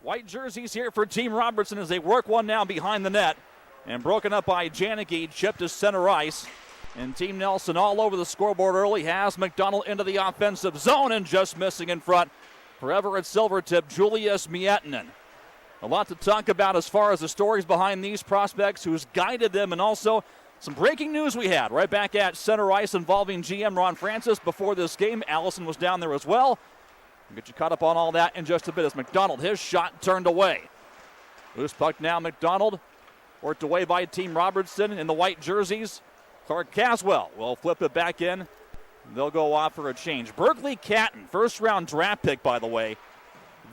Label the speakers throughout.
Speaker 1: White jerseys here for Team Robertson as they work one now behind the net. And broken up by Janicki, chipped to center ice. And Team Nelson all over the scoreboard early has McDonald into the offensive zone and just missing in front. Forever at Silvertip, Julius Miettinen. A lot to talk about as far as the stories behind these prospects, who's guided them, and also some breaking news we had right back at center ice involving GM Ron Francis before this game. Allison was down there as well. We'll get you caught up on all that in just a bit as McDonald, his shot turned away. Loose puck now, McDonald. Worked away by Team Robertson in the white jerseys. Clark Caswell will flip it back in. They'll go off for a change. Berkeley Catton, first round draft pick, by the way.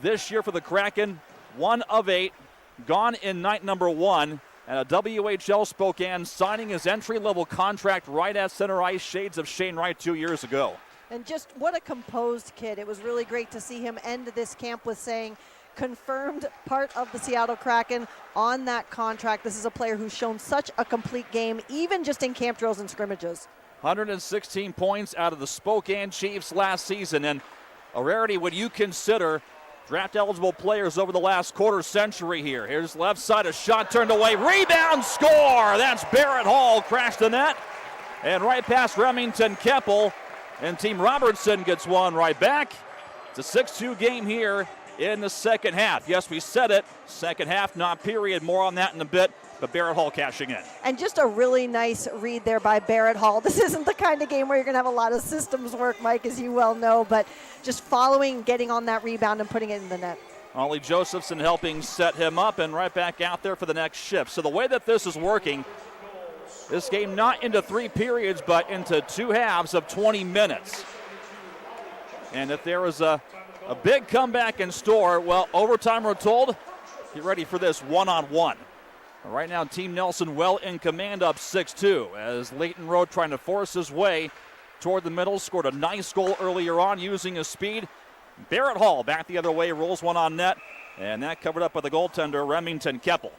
Speaker 1: This year for the Kraken, 1 of 8, gone in night number 1. And a WHL Spokane signing his entry-level contract right at center ice, shades of Shane Wright 2 years ago.
Speaker 2: And just what a composed kid. It was really great to see him end this camp with saying, confirmed part of the Seattle Kraken on that contract. This is a player who's shown such a complete game, even just in camp drills and scrimmages.
Speaker 1: 116 points out of the Spokane Chiefs last season, and a rarity when you consider draft-eligible players over the last quarter century here. Here's left side, a shot turned away, rebound, score! That's Barrett Hall, crashed the net, and right past Remington Keppel, and Team Robertson gets one right back. It's a 6-2 game here in the second half. Yes, we said it, second half, not period. More on that in a bit, but Barrett Hall cashing in.
Speaker 2: And just a really nice read there by Barrett Hall. This isn't the kind of game where you're going to have a lot of systems work, Mike, as you well know, but just following, getting on that rebound and putting it in the net.
Speaker 1: Ollie Josephson helping set him up and right back out there for the next shift. So the way that this is working, this game not into 3 periods, but into 2 halves of 20 minutes. And if there was a big comeback in store, well, overtime we're told, get ready for this one-on-one. Right now, Team Nelson well in command, up 6-2, as Leighton Rowe trying to force his way toward the middle, scored a nice goal earlier on using his speed. Barrett Hall back the other way, rolls one on net, and that covered up by the goaltender, Remington Keppel.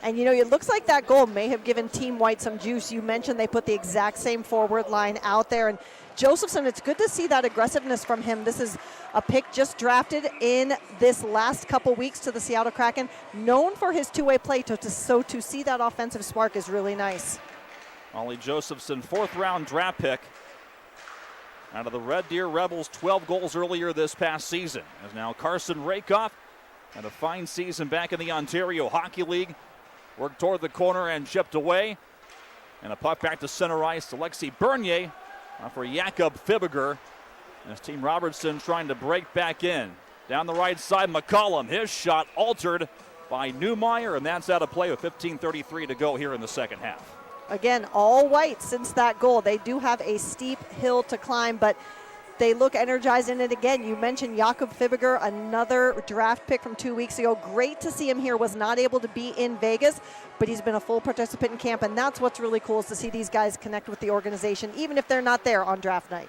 Speaker 2: And, you know, it looks like that goal may have given Team White some juice. You mentioned they put the exact same forward line out there. And Josephson, it's good to see that aggressiveness from him. This is a pick just drafted in this last couple weeks to the Seattle Kraken, known for his two-way play. So to see that offensive spark is really nice.
Speaker 1: Ollie Josephson, 4th-round draft pick out of the Red Deer Rebels, 12 goals earlier this past season. As now Carson Rakoff had a fine season back in the Ontario Hockey League. Worked toward the corner and chipped away. And a puck back to center ice to Alexi Bernier for Jakob Fibiger. As Team Robertson trying to break back in. Down the right side, McCollum. His shot altered by Newmeyer, and that's out of play with 15:33 to go here in the second half.
Speaker 2: Again, all white since that goal. They do have a steep hill to climb, but they look energized in it again. You mentioned Jakob Fibiger, another draft pick from 2 weeks ago. Great to see him here. Was not able to be in Vegas, but he's been a full participant in camp, and that's what's really cool is to see these guys connect with the organization, even if they're not there on draft night.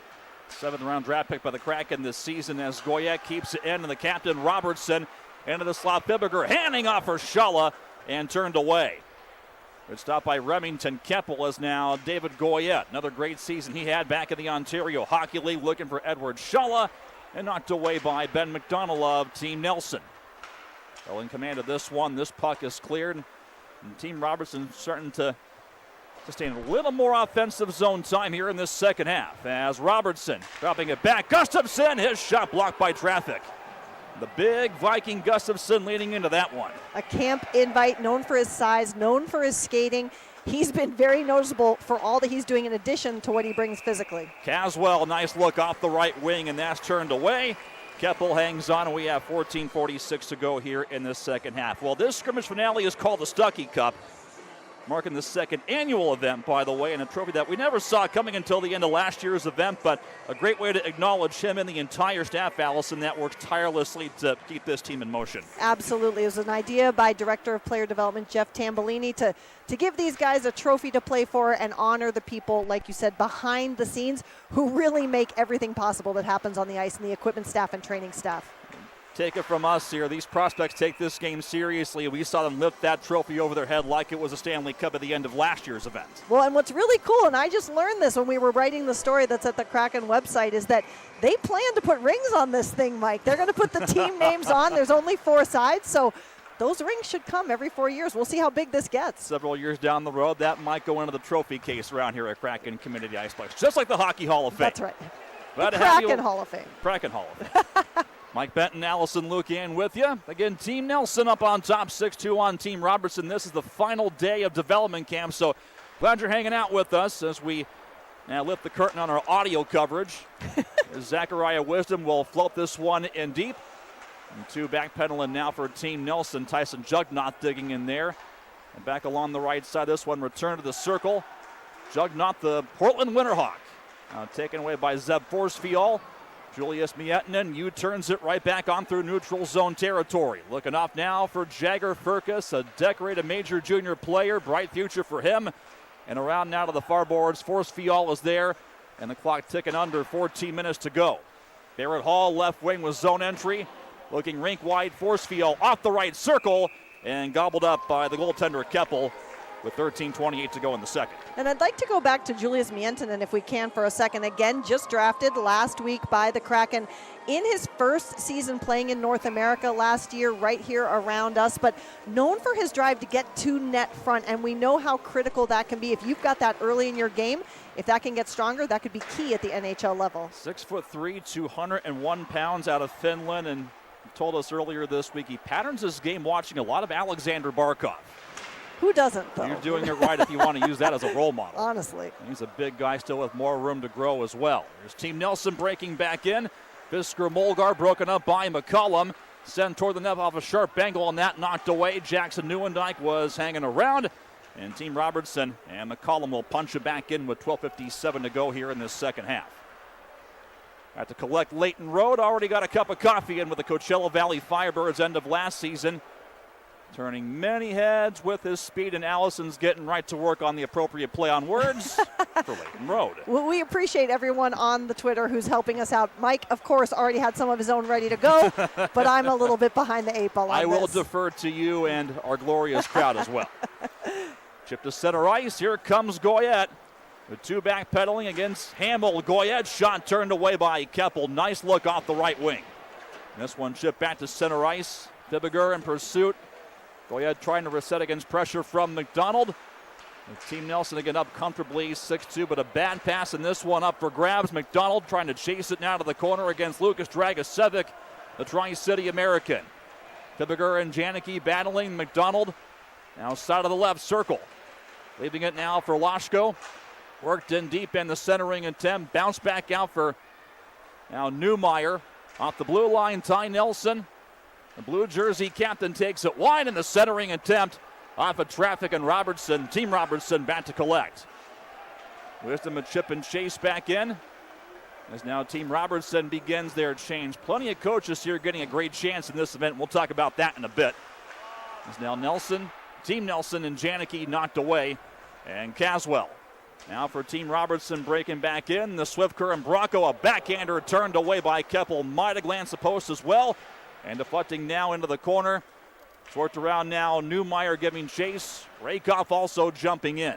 Speaker 1: 7th-round draft pick by the Kraken this season as Goyette keeps it in, and the captain Robertson into the slot. Fibiger handing off for Shalla and turned away. Good stop by Remington Keppel as now David Goyette. Another great season he had back in the Ontario Hockey League, looking for Edward Shalla, and knocked away by Ben McDonald of Team Nelson. Well in command of this one. This puck is cleared, and Team Robertson starting to sustain a little more offensive zone time here in this second half as Robertson dropping it back. Gustafsson, his shot blocked by traffic. The big Viking Gustafsson leading into that one.
Speaker 2: A camp invite, known for his size, known for his skating. He's been very noticeable for all that he's doing in addition to what he brings physically.
Speaker 1: Caswell, nice look off the right wing, and that's turned away. Keppel hangs on, and we have 14:46 to go here in the second half. Well, this scrimmage finale is called the Stuckey Cup, marking the second annual event, by the way, and a trophy that we never saw coming until the end of last year's event, but a great way to acknowledge him and the entire staff, Allison, that works tirelessly to keep this team in motion.
Speaker 2: Absolutely. It was an idea by Director of Player Development Jeff Tambellini to give these guys a trophy to play for and honor the people, like you said, behind the scenes who really make everything possible that happens on the ice, and the equipment staff and training staff.
Speaker 1: take it from us here. These prospects take this game seriously. We saw them lift that trophy over their head like it was a Stanley Cup at the end of last year's event.
Speaker 2: Well, and what's really cool, and I just learned this when we were writing the story that's at the Kraken website, is that they plan to put rings on this thing, Mike. They're going to put the team names on. There's only 4 sides, so those rings should come every 4 years. We'll see how big this gets.
Speaker 1: Several years down the road, that might go into the trophy case around here at Kraken Community Iceplex, just like the Hockey Hall of Fame.
Speaker 2: That's right.
Speaker 1: Glad
Speaker 2: the
Speaker 1: to have
Speaker 2: Kraken
Speaker 1: you.
Speaker 2: Hall of Fame.
Speaker 1: Kraken Hall of Fame. Mike Benton, Allison Lucan with you. Again, Team Nelson up on top, 6-2 on Team Robertson. This is the final day of development camp, so glad you're hanging out with us as we now lift the curtain on our audio coverage. Zachariah Wisdom will float this one in deep. And 2 backpedaling now for Team Nelson. Tyson Jugnaut digging in there. And back along the right side, this one return to the circle. Jugnaut, the Portland Winterhawk. Taken away by Zeb Forsfiol. Julius Miettinen U-turns it right back on through neutral zone territory. Looking off now for Jagger Furcus, a decorated major junior player. Bright future for him. And around now to the far boards, Forsfiol is there. And the clock ticking under 14 minutes to go. Barrett Hall left wing with zone entry. Looking rink wide, Forsfiol off the right circle and gobbled up by the goaltender Keppel with 13:28 to go in the second.
Speaker 2: And I'd like to go back to Julius Miettinen if we can for a second. Again, just drafted last week by the Kraken in his first season playing in North America last year, right here around us, but known for his drive to get to net front, and we know how critical that can be. If you've got that early in your game, if that can get stronger, that could be key at the NHL level.
Speaker 1: 6'3", 201 pounds out of Finland, and told us earlier this week he patterns his game watching a lot of Alexander Barkov.
Speaker 2: Who doesn't, though?
Speaker 1: You're doing it right if you want to use that as a role model.
Speaker 2: Honestly.
Speaker 1: He's a big guy still with more room to grow as well. There's Team Nelson breaking back in. Fisker Mulgar broken up by McCollum. Sent toward the net off a sharp angle on that, knocked away. Jackson Neuendijk was hanging around. And Team Robertson and McCollum will punch it back in with 12:57 to go here in this second half. Got to collect Leighton Road. Already got a cup of coffee in with the Coachella Valley Firebirds end of last season. Turning many heads with his speed, and Allison's getting right to work on the appropriate play on words for Leighton Road.
Speaker 2: Well, we appreciate everyone on the Twitter who's helping us out. Mike, of course, already had some of his own ready to go, but I'm a little bit behind the 8 ball on
Speaker 1: I will
Speaker 2: this.
Speaker 1: defer to you and our glorious crowd as well. Chip to center ice. Here comes Goyette. The 2 backpedaling against Hamill. Goyette shot turned away by Keppel. Nice look off the right wing. And this one chipped back to center ice. Fibiger in pursuit. Goyette trying to reset against pressure from McDonald. And Team Nelson again up comfortably, 6-2, but a bad pass in this one up for grabs. McDonald trying to chase it now to the corner against Lucas Dragosevic, the Tri-City American. Fibiger and Janicki battling. McDonald now side of the left circle. Leaving it now for Lashko. Worked in deep in the centering attempt. Bounce back out for now Newmeyer. Off the blue line, Ty Nelson. The blue jersey captain takes it wide in the centering attempt. Off of traffic and Robertson. Team Robertson back to collect. Wisdom a chip and chase back in. As now Team Robertson begins their change. Plenty of coaches here getting a great chance in this event. We'll talk about that in a bit. As now Nelson, Team Nelson and Janicki knocked away. And Caswell. Now for Team Robertson breaking back in. The Swiftker and Bracco, a backhander turned away by Keppel. Might have glanced the post as well. And deflecting now into the corner. Worked around now. Newmeyer giving chase. Rakoff also jumping in.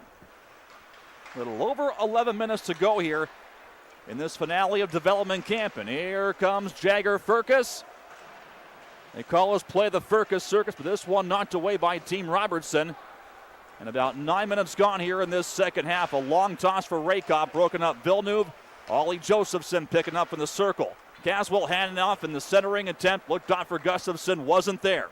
Speaker 1: A little over 11 minutes to go here in this finale of development camp. And here comes Jagger Furcus. They call us play the Furcus Circus, but this one knocked away by Team Robertson. And about 9 minutes gone here in this second half. A long toss for Rakoff, broken up Villeneuve. Ollie Josephson picking up in the circle. Caswell handing off in the centering attempt. Looked off for Gustafson, wasn't there.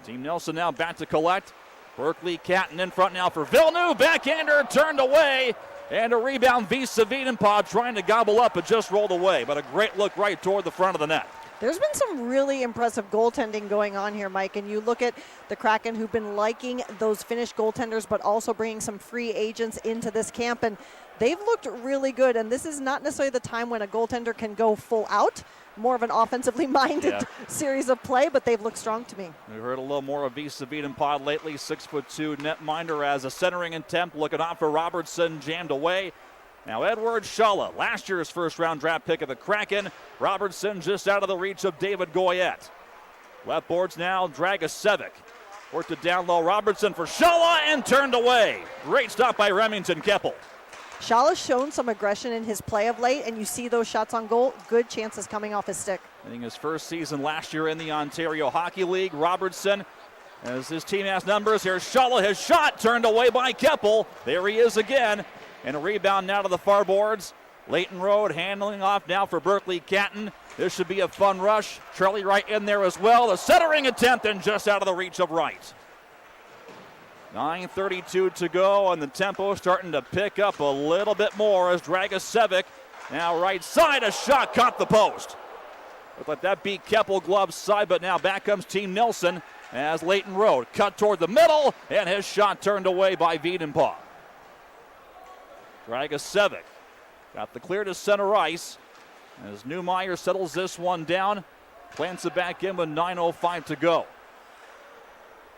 Speaker 1: Team Nelson now back to collect. Berkeley Catton in front now for Villeneuve. Backhander turned away. And a rebound Visa Wiedenpad trying to gobble up, but just rolled away. But a great look right toward the front of the net.
Speaker 2: There's been some really impressive goaltending going on here, Mike, and you look at the Kraken who've been liking those Finnish goaltenders, but also bringing some free agents into this camp, and they've looked really good, and this is not necessarily the time when a goaltender can go full out, more of an offensively minded series of play, but they've looked strong to me.
Speaker 1: We heard a little more of Visa Wiedenpad lately, 6'2" netminder as a centering attempt, looking off for Robertson, jammed away. Now Edward Shalla, last year's first-round draft pick of the Kraken. Robertson just out of the reach of David Goyette. Left boards now, Dragicevic. Worked it down low, Robertson for Shalla and turned away. Great stop by Remington Keppel.
Speaker 2: Shala's shown some aggression in his play of late, and you see those shots on goal. Good chances coming off his stick.
Speaker 1: I think his first season last year in the Ontario Hockey League. Robertson, as his team has numbers here. Shalla, his shot turned away by Keppel. There he is again. And a rebound now to the far boards. Leighton Road handling off now for Berkeley Catton. This should be a fun rush. Charlie Wright in there as well. The centering attempt and just out of the reach of Wright. 9:32 to go, and the tempo starting to pick up a little bit more as Dragicevic, now right side, a shot caught the post. Looked like that beat Keppel gloves side, but now back comes Team Nelson as Leighton Road cut toward the middle, and his shot turned away by Wiedenpaw. Dragicevic got the clear to center ice as Newmeyer settles this one down, plants it back in with 9:05 to go.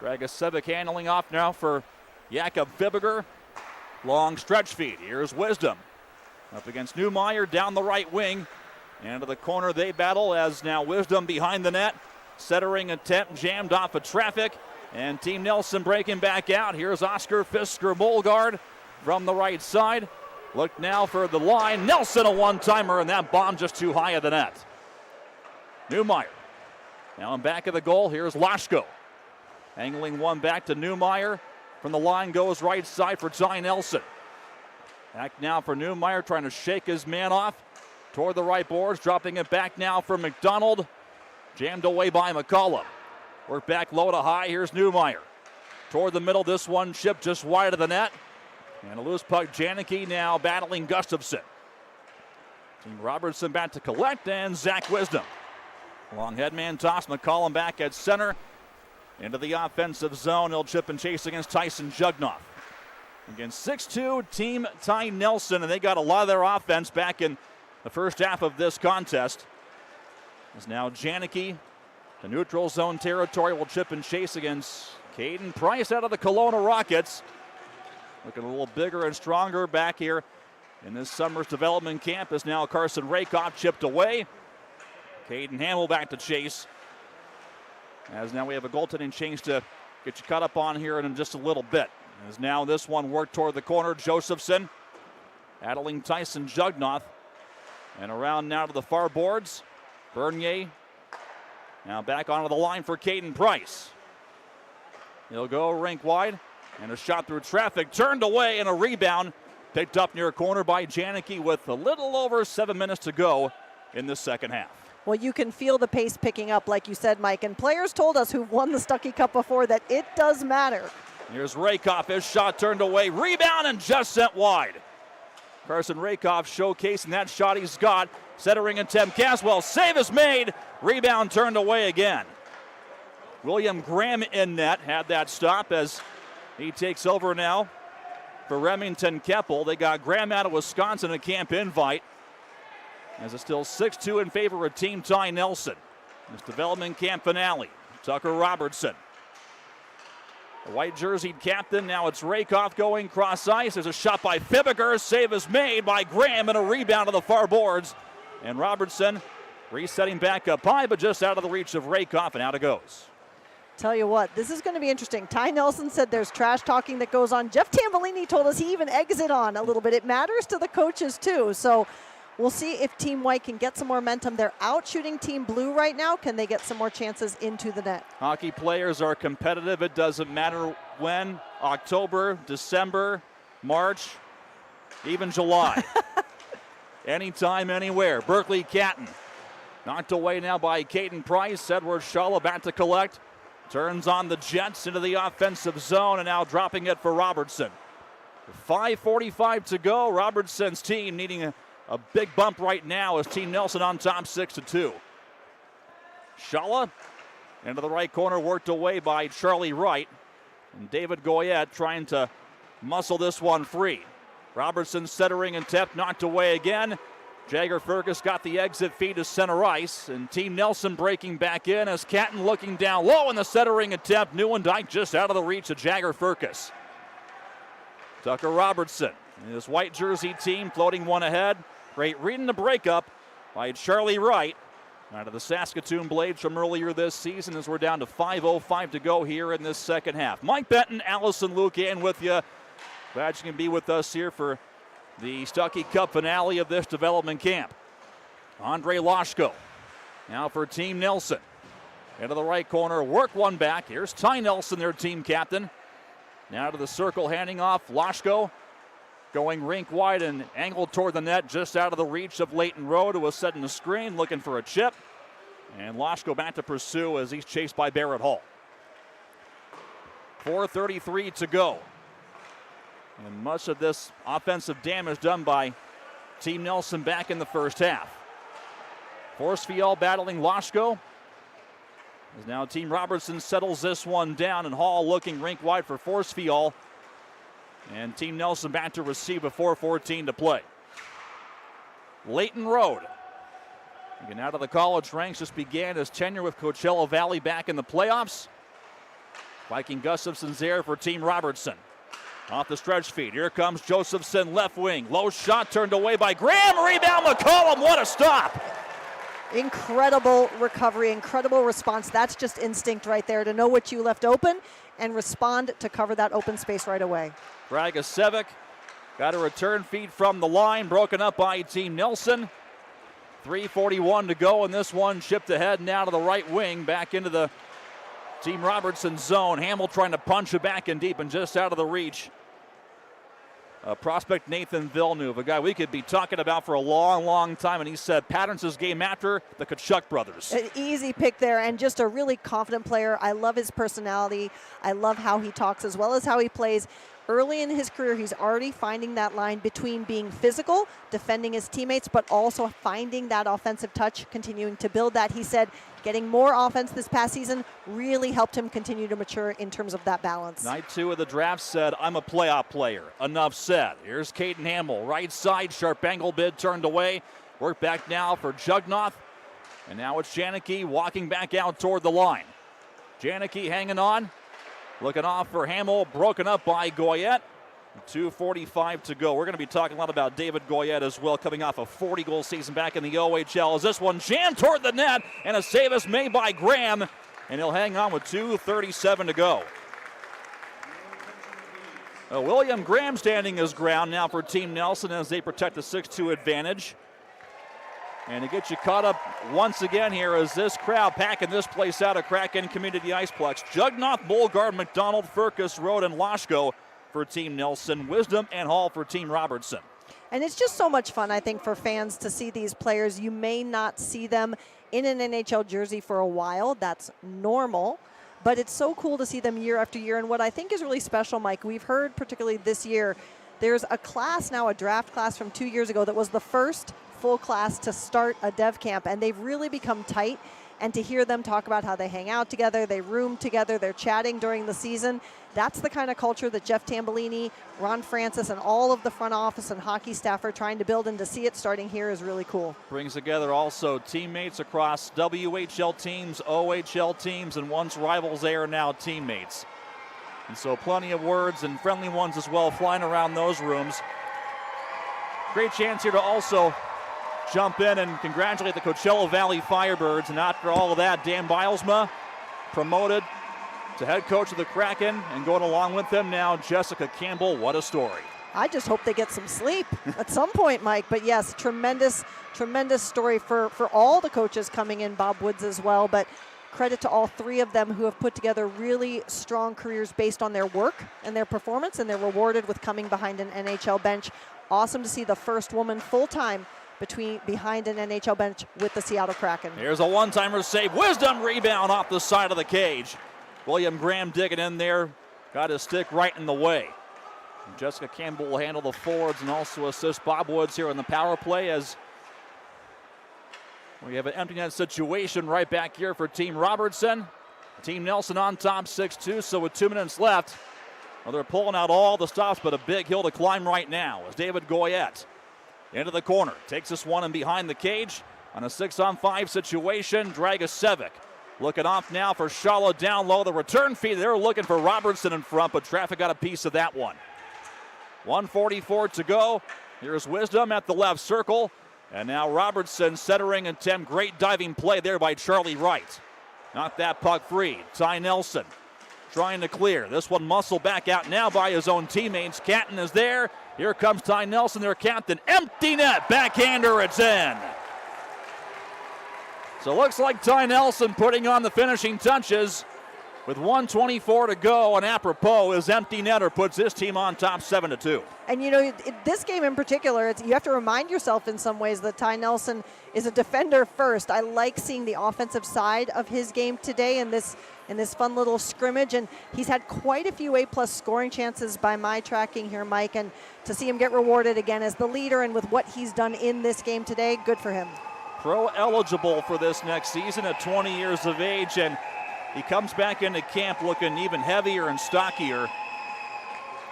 Speaker 1: Dragicevic handling off now for Jakob Fibiger. Long stretch feed. Here's Wisdom. Up against Newmeyer down the right wing. And to the corner they battle as now Wisdom behind the net. Centering attempt jammed off of traffic. And Team Nelson breaking back out. Here's Oscar Fisker-Molgaard from the right side. Look now for the line. Nelson a one-timer, and that bomb just too high of the net. Newmeyer. Now in back of the goal. Here's Lashko. Angling one back to Newmeyer. From the line goes right side for Ty Nelson. Back now for Newmeyer, trying to shake his man off. Toward the right boards, dropping it back now for McDonald. Jammed away by McCollum. Work back low to high, here's Newmeyer. Toward the middle, this one chipped just wide of the net. And a loose puck, Janicki now battling Gustafson. Team Robertson back to collect, and Zach Wisdom. Long headman toss, McCollum back at center. Into the offensive zone, he'll chip and chase against Tyson Jugnoff. Against 6'2", Team Ty Nelson, and they got a lot of their offense back in the first half of this contest. As now Janicki, the neutral zone territory, will chip and chase against Caden Price out of the Kelowna Rockets. Looking a little bigger and stronger back here in this summer's development camp as now Carson Rakoff chipped away. Caden Hamill back to chase. As now we have a goaltending change to get you caught up on here in just a little bit. As now this one worked toward the corner, Josephson battling Tyson Jugnoff. And around now to the far boards, Bernier now back onto the line for Caden Price. He'll go rink wide, and a shot through traffic, turned away, and a rebound picked up near corner by Janicki with a little over 7 minutes to go in the second half.
Speaker 2: Well, you can feel the pace picking up, like you said, Mike. And players told us who've won the Stuckey Cup before that it does matter.
Speaker 1: Here's Rakoff. His shot turned away. Rebound and just sent wide. Carson Rakoff showcasing that shot he's got. Centering attempt. Caswell. Save is made. Rebound turned away again. William Graham in net had that stop as he takes over now for Remington Keppel. They got Graham out of Wisconsin, a camp invite. As it's still 6-2 in favor of Team Ty Nelson. This development camp finale. Tucker Robertson. The white jerseyed captain. Now it's Rakoff going cross ice. There's a shot by Fibiger. Save is made by Graham and a rebound to the far boards. And Robertson resetting back up high, but just out of the reach of Rakoff, and out it goes.
Speaker 2: Tell you what, this is going to be interesting. Ty Nelson said there's trash talking that goes on. Jeff Tambellini told us he even eggs it on a little bit. It matters to the coaches too. So we'll see if Team White can get some more momentum. They're out shooting Team Blue right now. Can they get some more chances into the net?
Speaker 1: Hockey players are competitive. It doesn't matter when. October, December, March, even July. Anytime, anywhere. Berkeley Catton knocked away now by Caden Price. Edward Shalla about to collect. Turns on the Jets into the offensive zone, and now dropping it for Robertson. 5:45 to go. Robertson's team needing a big bump right now as Team Nelson on top 6-2. Shalla into the right corner, worked away by Charlie Wright. And David Goyette trying to muscle this one free. Robertson centering and tip, knocked away again. Jagger Fergus got the exit feed to center ice. And Team Nelson breaking back in as Catton looking down low in the centering attempt. Newendijk just out of the reach of Jagger Fergus. Tucker Robertson And this white jersey team floating one ahead. Great reading the breakup by Charlie Wright out of the Saskatoon Blades from earlier this season as we're down to 5:05 to go here in this second half. Mike Benton, Allison Lucan with you. Glad you can be with us here for the Stuckey Cup finale of this development camp. Andre Loshko now for Team Nelson. Into the right corner, work one back. Here's Ty Nelson, their team captain. Now to the circle, handing off. Loshko going rink wide and angled toward the net, just out of the reach of Leighton Rowe, who was setting the screen, looking for a chip. And Loshko back to pursue as he's chased by Barrett Hall. 4:33 to go. And much of this offensive damage done by Team Nelson back in the first half. Forsfield battling Loshko. As now Team Robertson settles this one down, and Hall looking rink wide for Forsfield. And Team Nelson back to receive with 4:14 to play. Leighton Rowe, again out of the college ranks, just began his tenure with Coachella Valley back in the playoffs. Viking Gustafson's there for Team Robertson. Off the stretch feed, here comes Josephson, left wing. Low shot turned away by Graham. Rebound McCollum, what a stop!
Speaker 2: Incredible recovery, incredible response. That's just instinct right there, to know what you left open and respond to cover that open space right away.
Speaker 1: Dragicevic got a return feed from the line, broken up by Team Nelson. 3:41 to go, and this one chipped ahead now to the right wing, back into the Team Robertson zone. Hamill trying to punch it back in deep and just out of the reach. Prospect Nathan Villeneuve, a guy we could be talking about for a long, long time, and he said patterns his game after the Tkachuk brothers.
Speaker 2: An easy pick there, and just a really confident player. I love his personality. I love how he talks as well as how he plays. Early in his career, he's already finding that line between being physical, defending his teammates, but also finding that offensive touch, continuing to build that. He said getting more offense this past season really helped him continue to mature in terms of that balance.
Speaker 1: Night 2 of the draft said, I'm a playoff player. Enough said. Here's Caden Hamill, right side, sharp angle bid turned away. Work back now for Jugnoth. And now it's Janicki walking back out toward the line. Janicki hanging on. Looking off for Hamill, broken up by Goyette. 2:45 to go. We're going to be talking a lot about David Goyette as well, coming off a 40-goal season back in the OHL. As this one jammed toward the net, and a save is made by Graham, and he'll hang on with 2:37 to go. William Graham standing his ground now for Team Nelson as they protect the 6-2 advantage. And to get you caught up once again here as this crowd packing this place out of Kraken Community Iceplex. Jugnoth, Bolgard, McDonald, Furcus, Road, and Loshko for Team Nelson. Wisdom and Hall for Team Robertson.
Speaker 2: And it's just so much fun, I think, for fans to see these players. You may not see them in an NHL jersey for a while. That's normal. But it's so cool to see them year after year. And what I think is really special, Mike, we've heard particularly this year, there's a class now, a draft class from 2 years ago that was the first full class to start a dev camp, and they've really become tight. And to hear them talk about how they hang out together, they room together, they're chatting during the season, that's the kind of culture that Jeff Tambellini, Ron Francis, and all of the front office and hockey staff are trying to build, and to see it starting here is really cool.
Speaker 1: Brings together also teammates across WHL teams, OHL teams, and once rivals, they are now teammates. And so plenty of words and friendly ones as well flying around those rooms. Great chance here to also jump in and congratulate the Coachella Valley Firebirds. And after all of that, Dan Bilesma promoted to head coach of the Kraken, and going along with them now, Jessica Campbell. What a story.
Speaker 2: I just hope they get some sleep at some point, Mike. But yes, tremendous story for all the coaches coming in, Bob Woods as well. But credit to all three of them who have put together really strong careers based on their work and their performance, and they're rewarded with coming behind an NHL bench. Awesome to see the first woman full-time behind an NHL bench with the Seattle Kraken.
Speaker 1: Here's a one-timer save. Wisdom rebound off the side of the cage. William Graham digging in there. Got his stick right in the way. And Jessica Campbell will handle the forwards and also assist Bob Woods here on the power play as we have an empty net situation right back here for Team Robertson. Team Nelson on top 6-2, so with 2 minutes left, well, they're pulling out all the stops, but a big hill to climb right now as David Goyette into the corner. Takes this one and behind the cage on a 6-on-5 situation. Dragicevic looking off now for Shala down low. The return feed, they're looking for Robertson in front, but traffic got a piece of that one. 1:44 to go. Here's Wisdom at the left circle. And now Robertson centering attempt. Great diving play there by Charlie Wright. Not that puck free. Ty Nelson trying to clear. This one muscled back out now by his own teammates. Canton is there. Here comes Ty Nelson, their captain. Empty net. Backhander, it's in. So it looks like Ty Nelson putting on the finishing touches with 1:24 to go. And apropos, his empty netter puts his team on top 7-2.
Speaker 2: And you know, this game in particular, you have to remind yourself in some ways that Ty Nelson is a defender first. I like seeing the offensive side of his game today in this fun little scrimmage, and he's had quite a few A+ scoring chances by my tracking here, Mike, and to see him get rewarded again as the leader and with what he's done in this game today, good for him.
Speaker 1: Pro eligible for this next season at 20 years of age, and he comes back into camp looking even heavier and stockier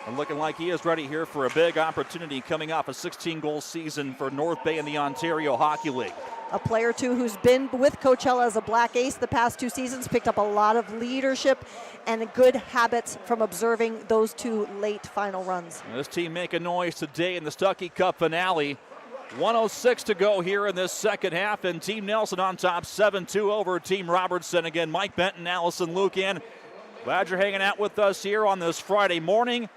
Speaker 1: and looking like he is ready here for a big opportunity coming off a 16-goal season for North Bay in the Ontario Hockey League.
Speaker 2: A player, too, who's been with Coachella as a Black Ace the past 2 seasons, picked up a lot of leadership and good habits from observing those 2 late final runs.
Speaker 1: And this team making noise today in the Stuckey Cup finale. 1:06 to go here in this second half, and Team Nelson on top 7-2 over Team Robertson. Again, Mike Benton, Allison Lucan. Glad you're hanging out with us here on this Friday morning.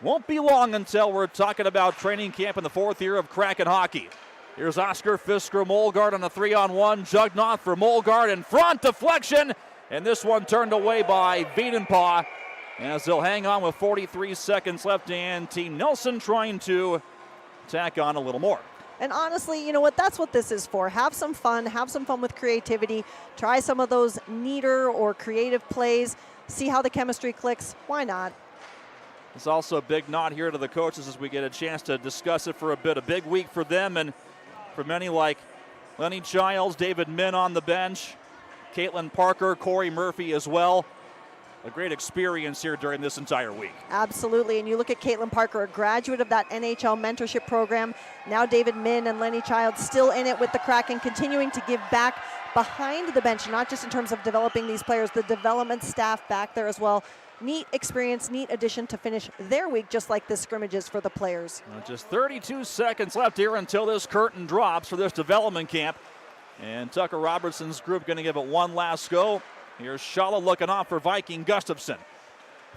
Speaker 1: Won't be long until we're talking about training camp in the 4th year of Kraken hockey. Here's Oscar Fisker-Molgaard on a 3-on-1. Jugnoth for Molgaard in front, deflection, and this one turned away by Wiedenpaw as they'll hang on with 43 seconds left, and Team Nelson trying to tack on a little more.
Speaker 2: And honestly, you know what? That's what this is for. Have some fun with creativity. Try some of those neater or creative plays. See how the chemistry clicks. Why not?
Speaker 1: It's also a big nod here to the coaches as we get a chance to discuss it for a bit. A big week for them and for many like Lenny Childs, David Min on the bench, Caitlin Parker, Corey Murphy as well. A great experience here during this entire week.
Speaker 2: Absolutely, and you look at Caitlin Parker, a graduate of that NHL mentorship program. Now David Min and Lenny Childs still in it with the Kraken, continuing to give back behind the bench, not just in terms of developing these players, the development staff back there as well. Neat experience, neat addition to finish their week, just like this scrimmage is for the players.
Speaker 1: Just 32 seconds left here until this curtain drops for this development camp. And Tucker Robertson's group going to give it one last go. Here's Schala looking off for Viking Gustafsson.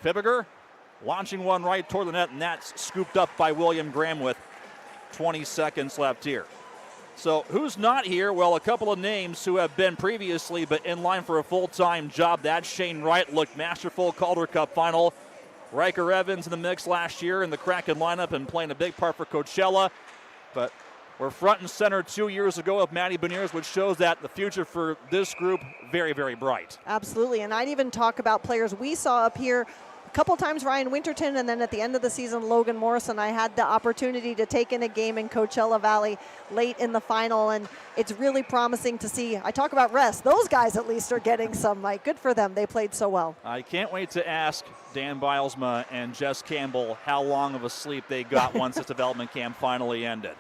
Speaker 1: Fibbiger launching one right toward the net, and that's scooped up by William Graham with 20 seconds left here. So who's not here? Well, a couple of names who have been previously but in line for a full-time job. That's Shane Wright, looked masterful, Calder Cup final. Riker Evans in the mix last year in the Kraken lineup and playing a big part for Coachella. But we're front and center 2 years ago with Maddie Beniers, which shows that the future for this group very, very bright.
Speaker 2: Absolutely, and I'd even talk about players we saw up here a couple times, Ryan Winterton, and then at the end of the season, Logan Morrison. I had the opportunity to take in a game in Coachella Valley late in the final, and it's really promising to see. I talk about rest. Those guys at least are getting some, Mike. Good for them. They played so well.
Speaker 1: I can't wait to ask Dan Bilesma and Jess Campbell how long of a sleep they got once this development camp finally ended.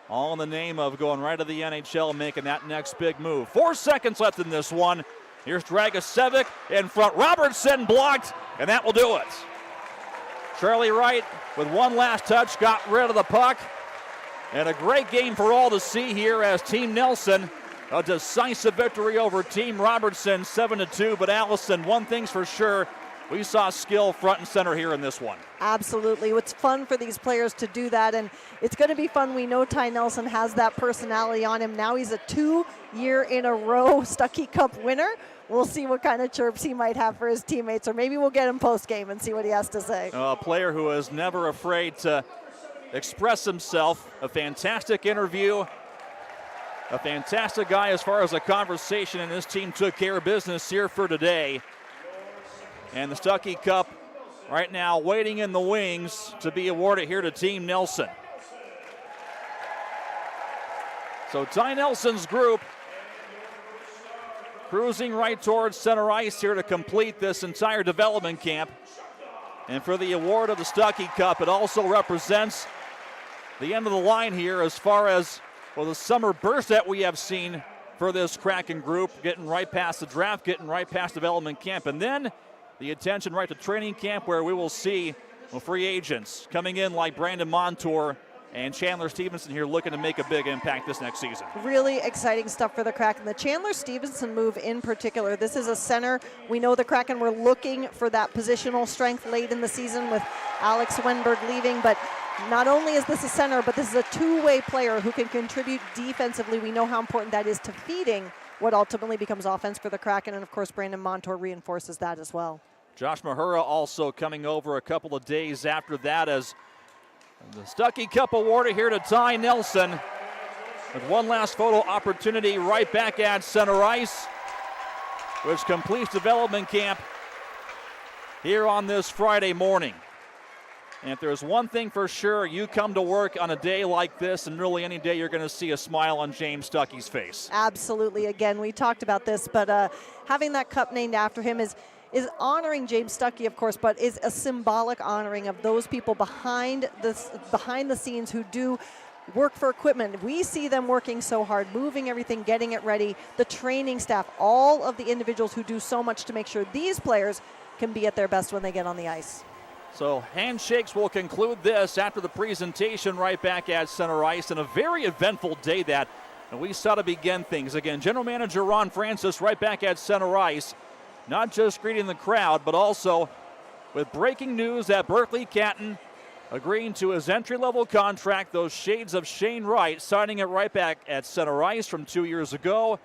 Speaker 1: All in the name of going right to the NHL, making that next big move. 4 seconds left in this one. Here's Dragicevic in front. Robertson blocked, and that will do it. Charlie Wright with one last touch got rid of the puck. And a great game for all to see here as Team Nelson, a decisive victory over Team Robertson, 7-2. But Allison, one thing's for sure, we saw skill front and center here in this one.
Speaker 2: Absolutely. It's fun for these players to do that, and it's going to be fun. We know Ty Nelson has that personality on him. Now he's a 2-year-in-a-row Stuckey Cup winner. We'll see what kind of chirps he might have for his teammates, or maybe we'll get him post-game and see what he has to say.
Speaker 1: A player who is never afraid to express himself. A fantastic interview. A fantastic guy as far as a conversation, and his team took care of business here for today. And the Stuckey Cup right now waiting in the wings to be awarded here to Team Nelson. So Ty Nelson's group cruising right towards center ice here to complete this entire development camp. And for the award of the Stuckey Cup, it also represents the end of the line here as far as, well, the summer burst that we have seen for this Kraken group, getting right past the draft, getting right past development camp, and then the attention right to training camp, where we will see Well, free agents coming in like Brandon Montour and Chandler Stevenson here looking to make a big impact this next season.
Speaker 2: Really exciting stuff for the Kraken. The Chandler Stevenson move in particular, this is a center. We know the Kraken were looking for that positional strength late in the season with Alex Wenberg leaving, but not only is this a center, but this is a two-way player who can contribute defensively. We know how important that is to feeding what ultimately becomes offense for the Kraken, and of course Brandon Montour reinforces that as well. Josh
Speaker 1: Mahura also coming over a couple of days after that as the Stuckey Cup awarded here to Ty Nelson with one last photo opportunity right back at center ice, which completes development camp here on this Friday morning. And if there's one thing for sure, you come to work on a day like this, and really any day you're going to see a smile on James Stuckey's face.
Speaker 2: Absolutely. Again, we talked about this, but having that cup named after him is honoring James Stuckey, of course, but is a symbolic honoring of those people behind the scenes who do work for equipment. We see them working so hard, moving everything, getting it ready, the training staff, all of the individuals who do so much to make sure these players can be at their best when they get on the ice.
Speaker 1: So handshakes will conclude this after the presentation right back at center ice, and a very eventful day that we saw to begin things. Again, General Manager Ron Francis right back at center ice, not just greeting the crowd, but also with breaking news that Berkeley Catton agreeing to his entry-level contract, those shades of Shane Wright, signing it right back at center ice from 2 years ago.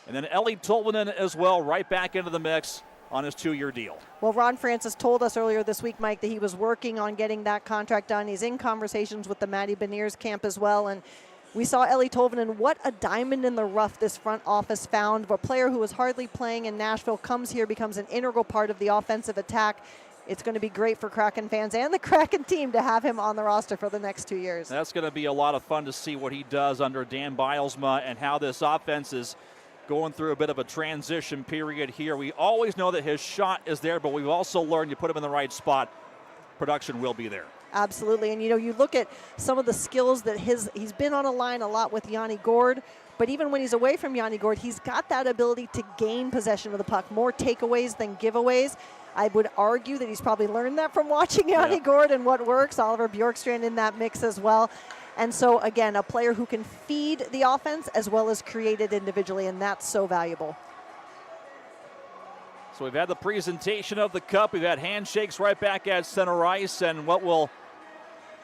Speaker 1: And then Ellie Tolvanen as well, right back into the mix on his 2-year deal.
Speaker 2: Well, Ron Francis told us earlier this week, Mike, that he was working on getting that contract done. He's in conversations with the Matty Beniers camp as well, and we saw Ellie Tolvanen. What a diamond in the rough this front office found. A player who was hardly playing in Nashville comes here, becomes an integral part of the offensive attack. It's going to be great for Kraken fans and the Kraken team to have him on the roster for the next 2 years.
Speaker 1: That's going to be a lot of fun to see what he does under Dan Bilesma and how this offense is going through a bit of a transition period here. We always know that his shot is there, but we've also learned you put him in the right spot, production will be there.
Speaker 2: Absolutely, and you look at some of the skills that he's been on a line a lot with Yanni Gourde, but even when he's away from Yanni Gourde, he's got that ability to gain possession of the puck, more takeaways than giveaways. I would argue that he's probably learned that from watching Yanni Gourde and what works. Oliver Bjorkstrand in that mix as well. And so, again, a player who can feed the offense as well as create it individually, and that's so valuable.
Speaker 1: So we've had the presentation of the cup. We've had handshakes right back at center ice, and what will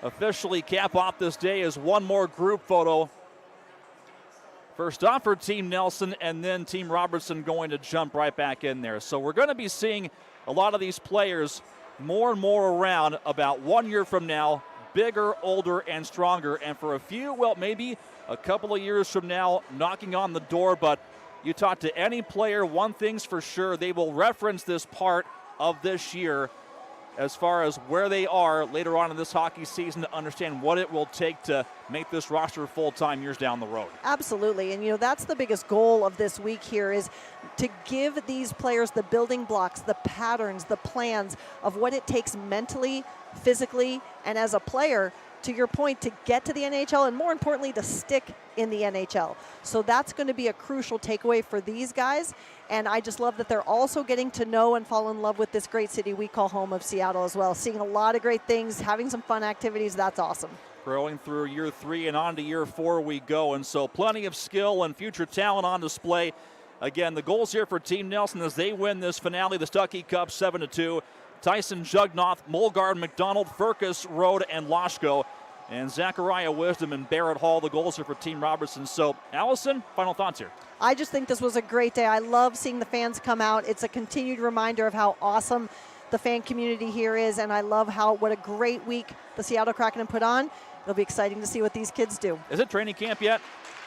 Speaker 1: officially cap off this day is one more group photo. First off for Team Nelson, and then Team Robertson going to jump right back in there. So we're going to be seeing a lot of these players more and more around about 1 year from now, bigger, older, and stronger. And for a few, well, maybe a couple of years from now, knocking on the door. But you talk to any player, one thing's for sure, they will reference this part of this year as far as where they are later on in this hockey season to understand what it will take to make this roster full-time years down the road.
Speaker 2: Absolutely, and that's the biggest goal of this week here is to give these players the building blocks, the patterns, the plans of what it takes mentally, physically, and as a player, to your point, to get to the NHL and more importantly, to stick in the NHL. So that's going to be a crucial takeaway for these guys. And I just love that they're also getting to know and fall in love with this great city we call home of Seattle as well. Seeing a lot of great things, having some fun activities, that's awesome.
Speaker 1: Growing through year 3 and on to year 4 we go. And so plenty of skill and future talent on display. Again, the goals here for Team Nelson as they win this finale, the Stuckey Cup 7-2. Tyson Jugnoth, Mulgard, McDonald, Furcus, Rode, and Loshko. And Zachariah Wisdom and Barrett Hall, the goals are for Team Robertson. So, Allison, final thoughts here.
Speaker 2: I just think this was a great day. I love seeing the fans come out. It's a continued reminder of how awesome the fan community here is, and I love what a great week the Seattle Kraken put on. It'll be exciting to see what these kids do.
Speaker 1: Is it training camp yet?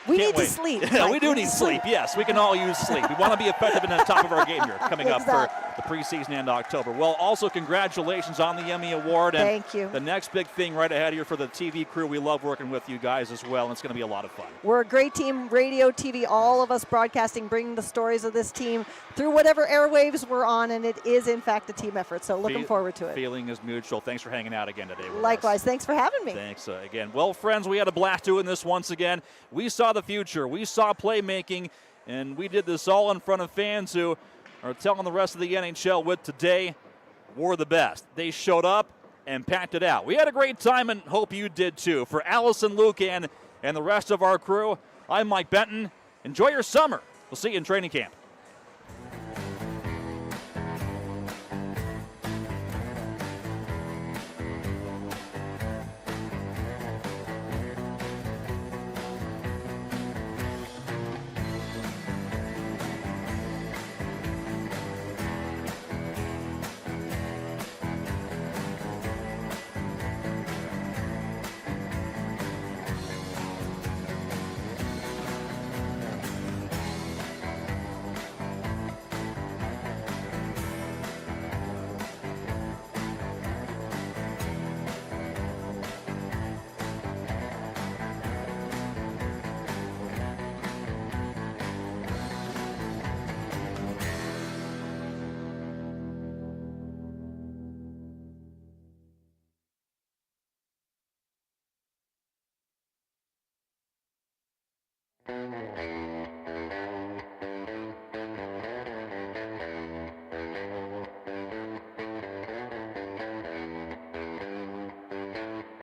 Speaker 2: We need to sleep.
Speaker 1: Yeah, we do need sleep. Yes, we can all use sleep. We want to be effective and at the top of our game here coming up for the preseason and October. Well, also congratulations on the Emmy Award. And
Speaker 2: thank you.
Speaker 1: The next big thing right ahead here for the TV crew. We love working with you guys as well, and it's going to be a lot of fun.
Speaker 2: We're a great team, radio, TV, all of us broadcasting, bringing the stories of this team through whatever airwaves we're on, and it is, in fact, a team effort. So looking forward to it.
Speaker 1: Feeling is mutual. Thanks for hanging out again today with
Speaker 2: Likewise.
Speaker 1: us.
Speaker 2: Thanks for having me.
Speaker 1: Thanks again. Well, friends, we had a blast doing this once again. We saw the future. We saw playmaking, and we did this all in front of fans who are telling the rest of the NHL with today, we're the best. They showed up, and packed it out. We had a great time and hope you did too. For Allison Lucan and the rest of our crew, I'm Mike Benton. Enjoy your summer. We'll see you in training camp.